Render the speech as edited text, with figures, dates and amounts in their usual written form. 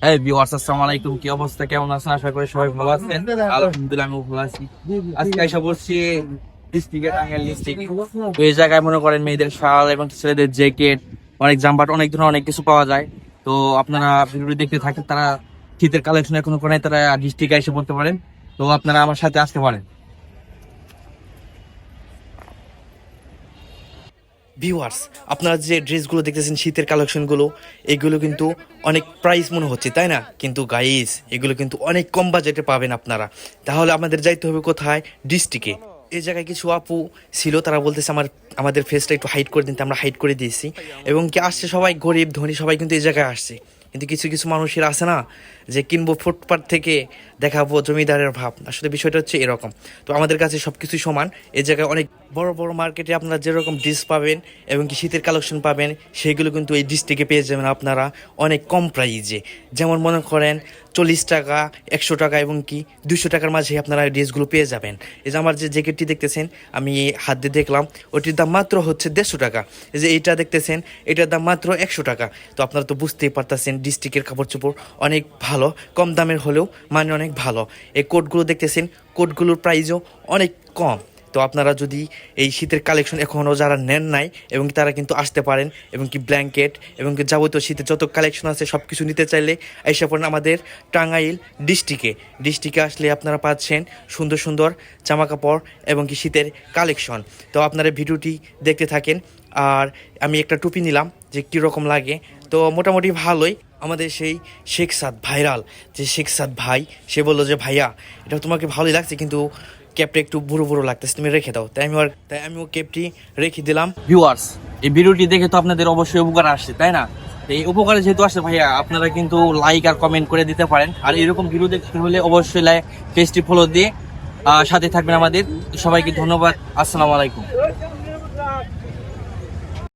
হ্যাঁ ভিউয়ার্স, আসসালামু আলাইকুম। কি অবস্থা, কেমন আছেন? আশা করি সবাই ভালো আছেন। আলহামদুলিল্লাহ আমি ভালো আছি। আজকে এসে বলছি ডিস্ট্রিক্টে, টাঙ্গাইল ডিস্ট্রিক্ট। তো এই জায়গায় মনে করেন মেয়েদের শাল এবং ছেলেদের জ্যাকেট, অনেক জাম্পার, অনেক ধরনের অনেক কিছু পাওয়া যায়। তো আপনারা ভিডিওটি দেখতে থাকেন, তারা শীতের কালেকশন এখনো করে তারা ডিস্ট্রিক্টে এসে পড়তে পারেন। তো আপনারা আমার সাথে আসতে পারেন। ভিউয়ার্স, আপনারা যে ড্রেসগুলো দেখতেছেন শীতের কালেকশনগুলো, এগুলো কিন্তু অনেক প্রাইস মনে হচ্ছে, তাই না? কিন্তু গাইস, এগুলো কিন্তু অনেক কম বাজেটে পাবেন আপনারা। তাহলে আমাদের যাইতে হবে কোথায়? ডিস্ট্রিক্টে। এই জায়গায় কিছু আপু ছিল, তারা বলতেছে আমাদের ফেসটা একটু হাইড করে দিতে, আমরা হাইড করে দিয়েছি। এবং কি আসছে সবাই গরিব ধনী সবাই কিন্তু এই জায়গায় আসছে। কিন্তু কিছু কিছু মানুষের আছে না, যে কিনবো ফুটপাথ থেকে, দেখাবো জমিদারের ভাব। আসলে বিষয়টা হচ্ছে এরকম। তো আমাদের কাছে সব কিছু সমান। এই জায়গায় অনেক বড় বড় মার্কেটে আপনারা যেরকম ড্রেস পাবেন এবং কি শীতের কালেকশন পাবেন, সেগুলো কিন্তু এই ডিস্ট্রিক্টে পেয়ে যাবেন আপনারা অনেক কম প্রাইজে। যেমন মনে করেন 40 টাকা, 100 টাকা এবং কি 200 টাকার মাঝে আপনারা এই ড্রেসগুলো পেয়ে যাবেন। এই যে আমার যে জ্যাকেটটি দেখতেছেন, আমি হাত দিয়ে দেখলাম, ওটির দাম মাত্র হচ্ছে 150 টাকা। এই যে এইটা দেখতেছেন, এটার দাম মাত্র 100 টাকা। তো আপনারা তো বুঝতেই পারতেছেন ডিস্ট্রিক্টের কাপড় চোপড় অনেক ভালো, কম দামের হলেও মানে অনেক ভালো। এই কোটগুলো দেখতেছেন, কোটগুলোর প্রাইসও অনেক কম। তো আপনারা যদি এই শীতের কালেকশন এখনও যারা নেন নাই, এবং তারা কিন্তু আসতে পারেন। এবং কি ব্ল্যাঙ্কেট এবং কি যাবতীয় শীতের যত কালেকশন আছে সব কিছু নিতে চাইলে এসে পড়েন আমাদের টাঙ্গাইল ডিস্ট্রিক্টে আসলে আপনারা পাচ্ছেন সুন্দর সুন্দর জামা কাপড় এবং কি শীতের কালেকশন। তো আপনারা ভিডিওটি দেখতে থাকেন। আর আমি একটা টুপি নিলাম, যে কীরকম লাগে। তো মোটামুটি ভালোই। আমাদের সেই শেখ সাদ ভাইরাল, যে শেখ সাদ ভাই, সে বললো যে ভাইয়া এটা তোমাকে ভালোই লাগছে, কিন্তু ক্যাপটা একটু বুড়ো বুড়ো লাগতেছে, তুমি রেখে দাও। তাই আমি ও ক্যাপটি রেখে দিলাম। ভিউয়ার্স, এই ভিডিওটি দেখে তো আপনাদের অবশ্যই উপকার আসছে, তাই না? তো এই উপকারে যেহেতু আসছে ভাইয়া, আপনারা কিন্তু লাইক আর কমেন্ট করে দিতে পারেন। আর এরকম ভিডিও দেখতে হলে অবশ্যই পেজটি ফলো দিয়ে সাথে থাকবেন আমাদের। সবাইকে ধন্যবাদ। আসসালামু আলাইকুম।